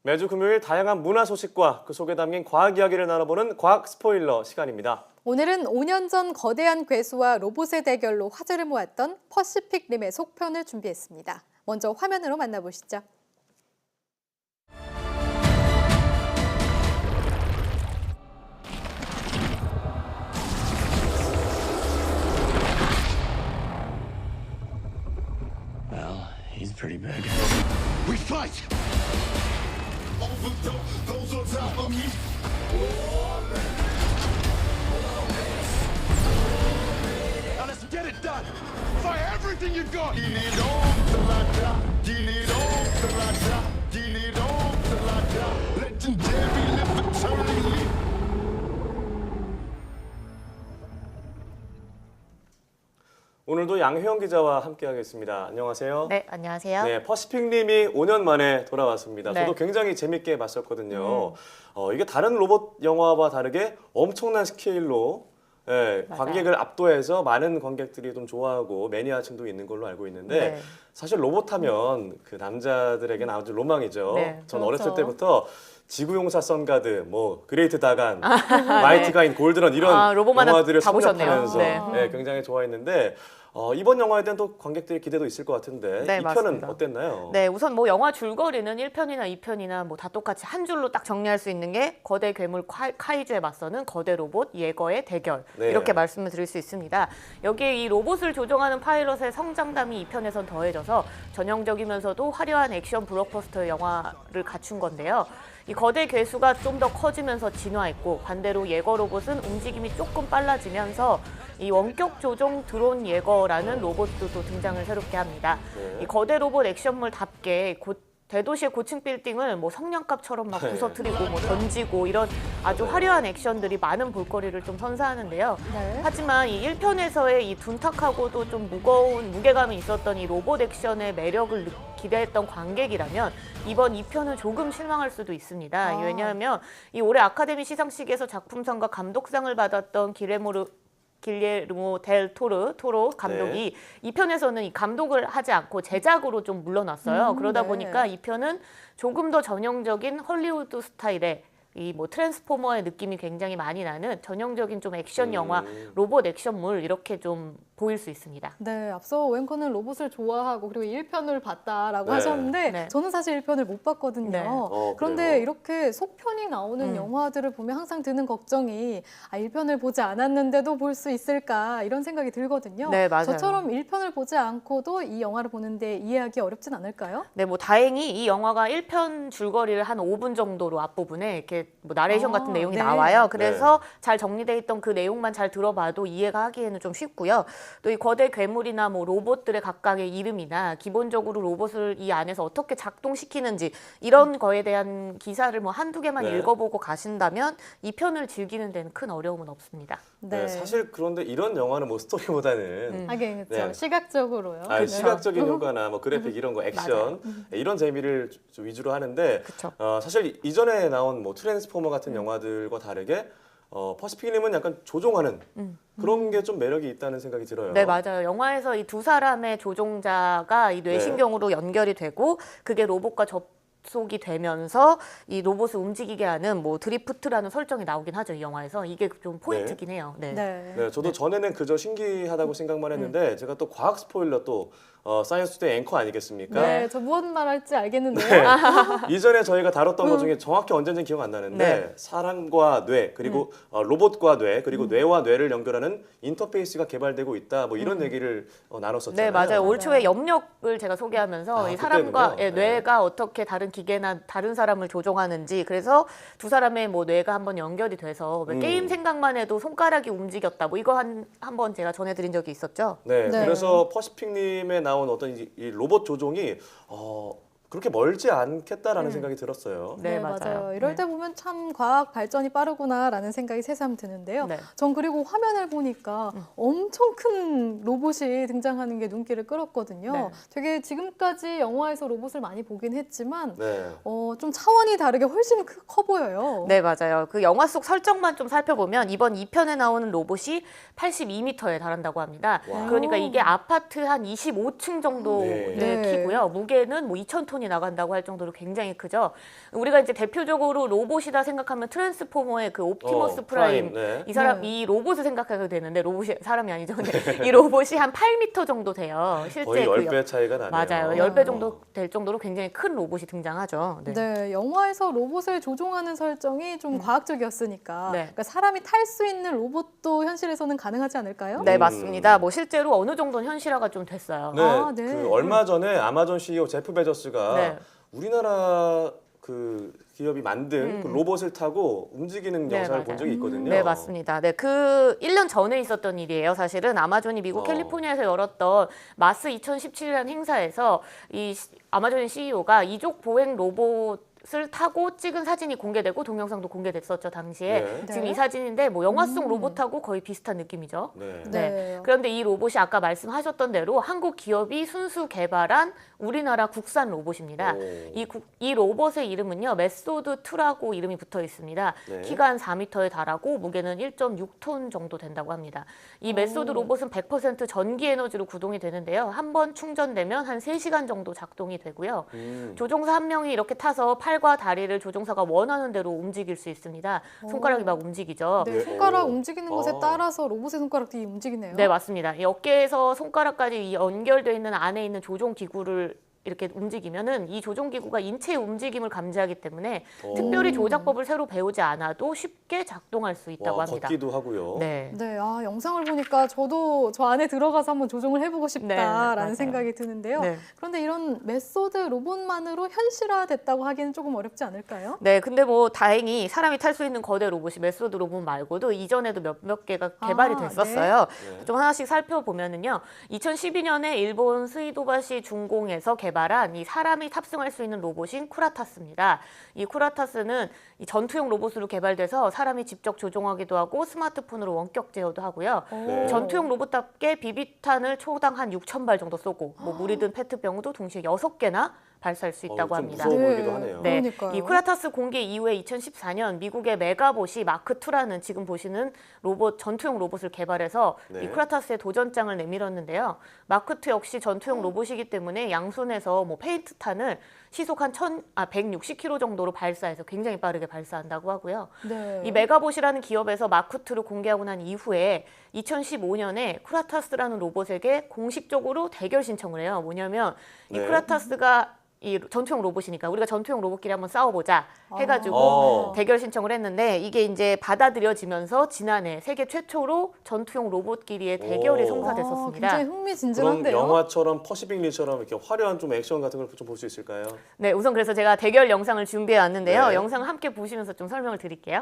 매주 금요일 다양한 문화 소식과 그 속에 담긴 과학 이야기를 나눠보는 과학 스포일러 시간입니다. 오늘은 5년 전 거대한 괴수와 로봇의 대결로 화제를 모았던 퍼시픽 림의 속편을 준비했습니다. 먼저 화면으로 만나보시죠. Well, he's pretty big. We fight! Those on top of me. Now let's get it done. Fire everything you got. Get it on till I die. Get it on till I die. Get it on till I die. Legendary, live eternally. 오늘도 양혜영 기자와 함께하겠습니다. 안녕하세요. 네, 안녕하세요. 네, 퍼시픽님이 5년 만에 돌아왔습니다. 네. 저도 굉장히 재밌게 봤었거든요. 이게 다른 로봇 영화와 다르게 엄청난 스케일로 맞아요. 관객을 압도해서 많은 관객들이 좀 좋아하고 매니아층도 있는 걸로 알고 있는데 네. 사실 로봇 하면 그 남자들에게는 아주 로망이죠. 네, 전 그렇죠. 어렸을 때부터 지구용사 선가드, 뭐 그레이트 다간, 마이티 가인 골드런 이런 로봇 만화 영화들을 다 보셨네요. 섭렵하면서 네. 굉장히 좋아했는데 이번 영화에 대한 또 관객들의 기대도 있을 것 같은데 네, 이 편은 맞습니다. 어땠나요? 네, 우선 뭐 영화 줄거리는 1편이나 2편이나 뭐 다 똑같이 한 줄로 딱 정리할 수 있는 게 거대 괴물 카이주에 맞서는 거대 로봇 예거의 대결 네. 이렇게 말씀을 드릴 수 있습니다. 여기에 이 로봇을 조종하는 파일럿의 성장담이 2편에선 더해져서 전형적이면서도 화려한 액션 블록버스터 영화를 갖춘 건데요. 이 거대 괴수가 좀 더 커지면서 진화했고 반대로 예거 로봇은 움직임이 조금 빨라지면서 이 원격 조종 드론 예거라는 로봇도 또 등장을 새롭게 합니다. 네. 이 거대 로봇 액션물답게 대도시의 고층 빌딩을 뭐 성냥갑처럼 막 네. 부서뜨리고 뭐 던지고 이런 아주 화려한 액션들이 많은 볼거리를 좀 선사하는데요. 네. 하지만 이 1편에서의 이 둔탁하고도 좀 무거운 무게감이 있었던 이 로봇 액션의 매력을 기대했던 관객이라면 이번 2편은 조금 실망할 수도 있습니다. 왜냐하면 이 올해 아카데미 시상식에서 작품상과 감독상을 받았던 길레르모 델 토로 감독이 이 편에서는 이 감독을 하지 않고 제작으로 좀 물러났어요. 그러다 네. 보니까 이 편은 조금 더 전형적인 헐리우드 스타일의 이 뭐 트랜스포머의 느낌이 굉장히 많이 나는 전형적인 좀 액션 영화, 로봇 액션물 이렇게 좀 보일 수 있습니다. 네, 앞서 웬커는 로봇을 좋아하고 그리고 1편을 봤다라고 네. 하셨는데 네. 저는 사실 1편을 못 봤거든요. 네. 그런데 그래요? 이렇게 속편이 나오는 영화들을 보면 항상 드는 걱정이 1편을 보지 않았는데도 볼 수 있을까 이런 생각이 들거든요. 네, 맞아요. 저처럼 1편을 보지 않고도 이 영화를 보는데 이해하기 어렵진 않을까요? 네, 뭐 다행히 이 영화가 1편 줄거리를 한 5분 정도로 앞부분에 이렇게 뭐 나레이션 같은 내용이 네. 나와요. 그래서 잘 정리돼 있던 그 내용만 잘 들어봐도 이해가 하기에는 좀 쉽고요. 또 이 거대 괴물이나 뭐 로봇들의 각각의 이름이나 기본적으로 로봇을 이 안에서 어떻게 작동시키는지 이런 거에 대한 기사를 뭐 한두 개만 네. 읽어보고 가신다면 이 편을 즐기는 데는 큰 어려움은 없습니다. 네, 사실 그런데 이런 영화는 뭐 스토리보다는 하긴 그렇죠. 네. 시각적으로요. 시각적인 효과나 뭐 그래픽 이런 거 액션 이런 재미를 좀 위주로 하는데 그쵸. 사실 이전에 나온 뭐 트랜스포머 같은 영화들과 다르게 퍼시픽님은 약간 조종하는 그런 게 좀 매력이 있다는 생각이 들어요. 네, 맞아요. 영화에서 이 두 사람의 조종자가 이 뇌신경으로 연결이 되고 그게 로봇과 접속이 되면서 이 로봇을 움직이게 하는 뭐 드리프트라는 설정이 나오긴 하죠, 이 영화에서. 이게 좀 포인트긴 해요. 네. 네, 저도 전에는 그저 신기하다고 생각만 했는데 제가 또 과학 스포일러 또 사이언스 투데이 앵커 아니겠습니까? 네, 저 무슨 말 할지 알겠는데요. 이전에 저희가 다뤘던 것 중에 정확히 언제인지 기억 안 나는데 네. 사람과 뇌 그리고 로봇과 뇌 그리고 뇌와 뇌를 연결하는 인터페이스가 개발되고 있다 뭐 이런 얘기를 나눴었잖아요. 네, 맞아요. 올 초에 염력을 제가 소개하면서 이 사람과 그때군요. 뇌가 어떻게 다른 기계나 다른 사람을 조종하는지 그래서 두 사람의 뭐 뇌가 한번 연결이 돼서 게임 생각만 해도 손가락이 움직였다. 뭐 이거 한번 제가 전해드린 적이 있었죠. 네, 네. 그래서 퍼시픽님에 나온 어떤 이 로봇 조종이 그렇게 멀지 않겠다라는 생각이 들었어요. 네, 맞아요. 이럴 때 보면 참 과학 발전이 빠르구나라는 생각이 새삼 드는데요. 네. 전 그리고 화면을 보니까 엄청 큰 로봇이 등장하는 게 눈길을 끌었거든요. 네. 되게 지금까지 영화에서 로봇을 많이 보긴 했지만 네. 좀 차원이 다르게 훨씬 커 보여요. 네, 맞아요. 그 영화 속 설정만 좀 살펴보면 이번 2편에 나오는 로봇이 82m에 달한다고 합니다. 와. 그러니까 이게 아파트 한 25층 정도의 네. 네. 키고요. 무게는 뭐 2,000톤 손이 나간다고 할 정도로 굉장히 크죠. 우리가 이제 대표적으로 로봇이다 생각하면 트랜스포머의 그 옵티머스 프라임. 네. 이 사람 이 로봇을 생각하게 되는데 로봇이 사람이 아니죠. 근데 이 로봇이 한 8m 정도 돼요. 실제 거의 그 10배 차이가 나네요. 맞아요. 10배 정도 될 정도로 굉장히 큰 로봇이 등장하죠. 네. 네, 영화에서 로봇을 조종하는 설정이 좀 과학적이었으니까 네. 그러니까 사람이 탈 수 있는 로봇도 현실에서는 가능하지 않을까요? 네, 맞습니다. 뭐 실제로 어느 정도는 현실화가 좀 됐어요. 네, 아, 네. 그 얼마 전에 아마존 CEO 제프 베조스가 네. 우리나라 그 기업이 만든 그 로봇을 타고 움직이는 네, 영상을 맞아요. 본 적이 있거든요. 네, 맞습니다. 네, 그 1년 전에 있었던 일이에요. 사실은 아마존이 미국 캘리포니아에서 열었던 마스 2017이라는 행사에서 이 아마존 CEO가 이족 보행 로봇을 타고 찍은 사진이 공개되고 동영상도 공개됐었죠, 당시에. 네. 지금 네. 이 사진인데 뭐 영화 속 로봇하고 거의 비슷한 느낌이죠. 네. 네. 그런데 이 로봇이 아까 말씀하셨던 대로 한국 기업이 순수 개발한 우리나라 국산 로봇입니다. 오. 이 로봇의 이름은요, 메소드2라고 이름이 붙어 있습니다. 네. 키가 한 4m에 달하고 무게는 1.6톤 정도 된다고 합니다. 이 메소드 로봇은 100% 전기 에너지로 구동이 되는데요. 한 번 충전되면 한 3시간 정도 작동이 되고요. 조종사 한 명이 이렇게 타서 팔과 다리를 조종사가 원하는 대로 움직일 수 있습니다. 손가락이 막 움직이죠. 네, 네. 손가락 오. 움직이는 것에 아. 따라서 로봇의 손가락들이 움직이네요. 네, 맞습니다. 이 어깨에서 손가락까지 연결되어 있는 안에 있는 조종 기구를 이렇게 움직이면은 이 조종 기구가 인체의 움직임을 감지하기 때문에 특별히 조작법을 새로 배우지 않아도 쉽게 작동할 수 있다고 와, 합니다. 걷기도 하고요. 네. 네, 아, 영상을 보니까 저도 저 안에 들어가서 한번 조종을 해보고 싶다라는 맞아요. 생각이 드는데요. 네. 그런데 이런 메소드 로봇만으로 현실화됐다고 하기는 조금 어렵지 않을까요? 네, 근데 뭐 다행히 사람이 탈 수 있는 거대 로봇이 메소드 로봇 말고도 이전에도 몇 개가 개발이 아, 됐었어요. 네. 좀 하나씩 살펴보면은요. 2012년에 일본 스이도바시 중공에서 개발한 이 사람이 탑승할 수 있는 로봇인 쿠라타스입니다. 이 쿠라타스는 이 전투용 로봇으로 개발돼서 사람이 직접 조종하기도 하고 스마트폰으로 원격 제어도 하고요. 네. 전투용 로봇답게 비비탄을 초당 한 6,000발 정도 쏘고 뭐 물이 든 페트병도 동시에 6개나 발사할 수 있다고 좀 합니다. 무서워 보이기도 하네요. 네, 그러니까요. 이 쿠라타스 공개 이후에 2014년 미국의 메가봇이 마크2라는 지금 보시는 로봇 전투용 로봇을 개발해서 네. 이 쿠라타스의 도전장을 내밀었는데요. 마크2 역시 전투용 로봇이기 때문에 양손에서 뭐 페인트탄을 시속 한 160km 정도로 발사해서 굉장히 빠르게 발사한다고 하고요. 네. 이 메가봇이라는 기업에서 마크2를 공개하고 난 이후에 2015년에 쿠라타스라는 로봇에게 공식적으로 대결 신청을 해요. 뭐냐면 이 네. 쿠라타스가 이 전투용 로봇이니까 우리가 전투용 로봇끼리 한번 싸워보자 해가지고 어. 대결 신청을 했는데 이게 이제 받아들여지면서 지난해 세계 최초로 전투용 로봇끼리의 대결이 오. 성사됐었습니다. 굉장히 그런 흥미진진한데요. 영화처럼 퍼시픽 리처럼 이렇게 화려한 좀 액션 같은 걸 좀 볼 수 있을까요? 네, 우선 그래서 제가 대결 영상을 준비해 왔는데요. 네. 영상을 함께 보시면서 좀 설명을 드릴게요.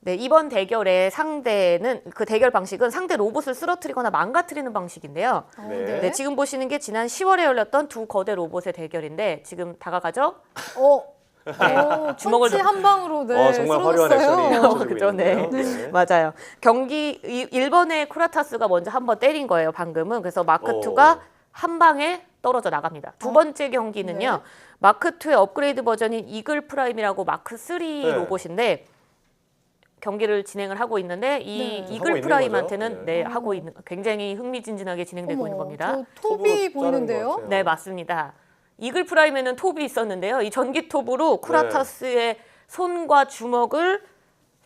네, 이번 대결의 상대는 그 대결 방식은 상대 로봇을 쓰러뜨리거나 망가뜨리는 방식인데요. 네. 네, 지금 보시는 게 지난 10월에 열렸던 두 거대 로봇의 대결인데 지금 다가가죠? 주먹을 펀치 한 방으로 네, 정말 화려한 액션이 쓰러졌어요. 펼쳐지고 그죠, 네. 있는데요. 네. 맞아요. 경기 1번의 쿠라타스가 먼저 한 번 때린 거예요, 방금은. 그래서 마크2가 한 방에 떨어져 나갑니다. 두 번째 경기는요. 마크2의 업그레이드 버전인 이글 프라임이라고 마크3 네. 로봇인데 경기를 진행을 하고 있는데 이 네. 하고 이글 있는 프라임한테는 거죠? 네, 하고 있는 굉장히 흥미진진하게 진행되고 있는 겁니다. 저 톱으로 톱이 자르는 것 보이는데요. 같아요. 네, 맞습니다. 이글 프라임에는 톱이 있었는데요. 이 전기 톱으로 쿠라타스의 손과 주먹을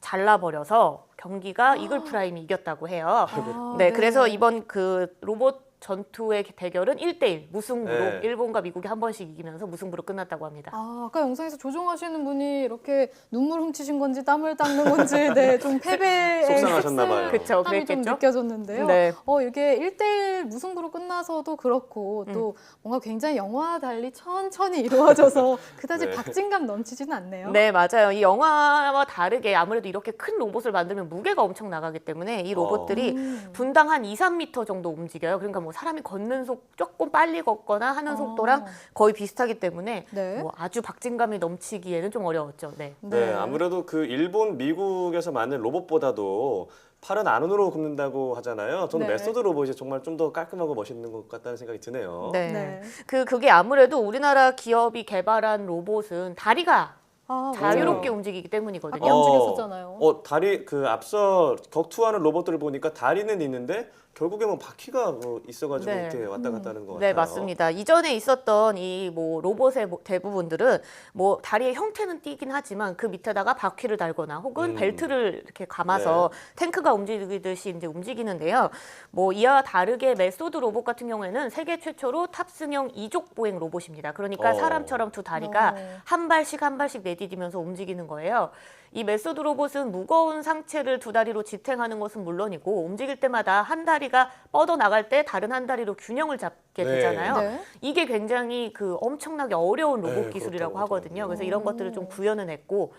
잘라버려서 경기가 이글 프라임이 이겼다고 해요. 아, 네, 그래서 이번 그 로봇 전투의 대결은 1대1 무승부로 네. 일본과 미국이 한 번씩 이기면서 무승부로 끝났다고 합니다. 아, 아까 영상에서 조종하시는 분이 이렇게 눈물 훔치신 건지 땀을 닦는 건지 네, 좀 패배의 속상하셨나 봐요. 그쵸, 땀이 좀 그랬겠죠? 느껴졌는데요. 네. 이게 1대1 무승부로 끝나서도 그렇고 또 뭔가 굉장히 영화와 달리 천천히 이루어져서 그다지 네. 박진감 넘치지는 않네요. 네, 맞아요. 이 영화와 다르게 아무래도 이렇게 큰 로봇을 만들면 무게가 엄청 나가기 때문에 이 로봇들이 분당 한 2, 3m 정도 움직여요. 그러니까 뭐 사람이 걷는 속 조금 빨리 걷거나 하는 속도랑 거의 비슷하기 때문에 네. 뭐 아주 박진감이 넘치기에는 좀 어려웠죠. 네. 네, 아무래도 그 일본, 미국에서 만든 로봇보다도 팔은 안으로 굽는다고 하잖아요. 저는 네. 메소드 로봇이 정말 좀 더 깔끔하고 멋있는 것 같다는 생각이 드네요. 네. 네. 그게 아무래도 우리나라 기업이 개발한 로봇은 다리가 아, 자유롭게 맞아요. 움직이기 때문이거든요. 아까 움직였었잖아요. 다리 그 앞서 격투하는 로봇들을 보니까 다리는 있는데 결국에 뭐 바퀴가 있어가지고 네. 이렇게 왔다 갔다 하는 것 같아요. 네, 맞습니다. 이전에 있었던 이 뭐 로봇의 대부분들은 뭐 다리의 형태는 띄긴 하지만 그 밑에다가 바퀴를 달거나 혹은 벨트를 이렇게 감아서 탱크가 움직이듯이 이제 움직이는데요. 뭐 이와 다르게 메소드 로봇 같은 경우에는 세계 최초로 탑승형 이족 보행 로봇입니다. 그러니까 사람처럼 두 다리가 한 발씩 내디디면서 움직이는 거예요. 이 메소드 로봇은 무거운 상체를 두 다리로 지탱하는 것은 물론이고 움직일 때마다 한 다리가 뻗어 나갈 때 다른 한 다리로 균형을 잡게 네. 되잖아요. 네. 이게 굉장히 그 엄청나게 어려운 로봇 네, 기술이라고 그렇다고 하거든요. 하더라고요. 그래서 이런 것들을 좀 구현을 했고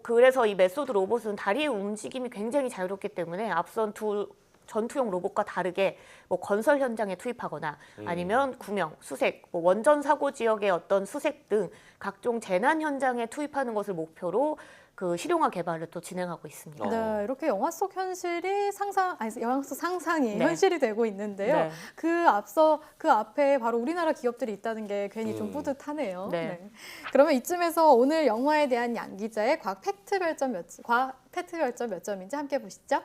그래서 이 메소드 로봇은 다리의 움직임이 굉장히 자유롭기 때문에 앞선 두 전투용 로봇과 다르게 뭐 건설 현장에 투입하거나 아니면 구명, 수색, 뭐 원전 사고 지역의 어떤 수색 등 각종 재난 현장에 투입하는 것을 목표로 그 실용화 개발을 또 진행하고 있습니다. 네, 이렇게 영화 속 현실이 영화 속 상상이 네. 현실이 되고 있는데요. 네. 그 앞에 바로 우리나라 기업들이 있다는 게 괜히 좀 뿌듯하네요. 네. 그러면 이쯤에서 오늘 영화에 대한 양 기자의 과학 팩트 별점 몇 점인지 함께 보시죠.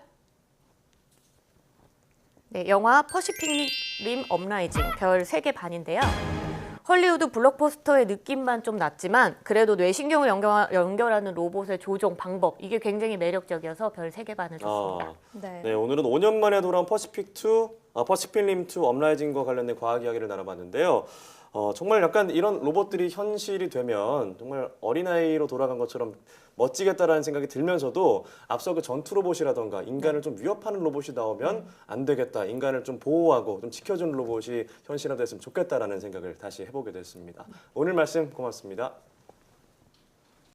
네, 영화 퍼시픽 림 업라이징 별 3개 반인데요. 헐리우드 블록버스터의 느낌만 좀 났지만 그래도 뇌신경을 연결하는 로봇의 조종 방법 이게 굉장히 매력적이어서 별 3개 반을 줬습니다. 네. 네, 오늘은 5년 만에 돌아온 퍼시픽 림 2 업라이징과 관련된 과학 이야기를 나눠봤는데요. 정말 약간 이런 로봇들이 현실이 되면 정말 어린아이로 돌아간 것처럼 멋지겠다라는 생각이 들면서도 앞서 그 전투 로봇이라던가 인간을 좀 위협하는 로봇이 나오면 안 되겠다. 인간을 좀 보호하고 좀 지켜주는 로봇이 현실화됐으면 좋겠다라는 생각을 다시 해보게 됐습니다. 오늘 말씀 고맙습니다.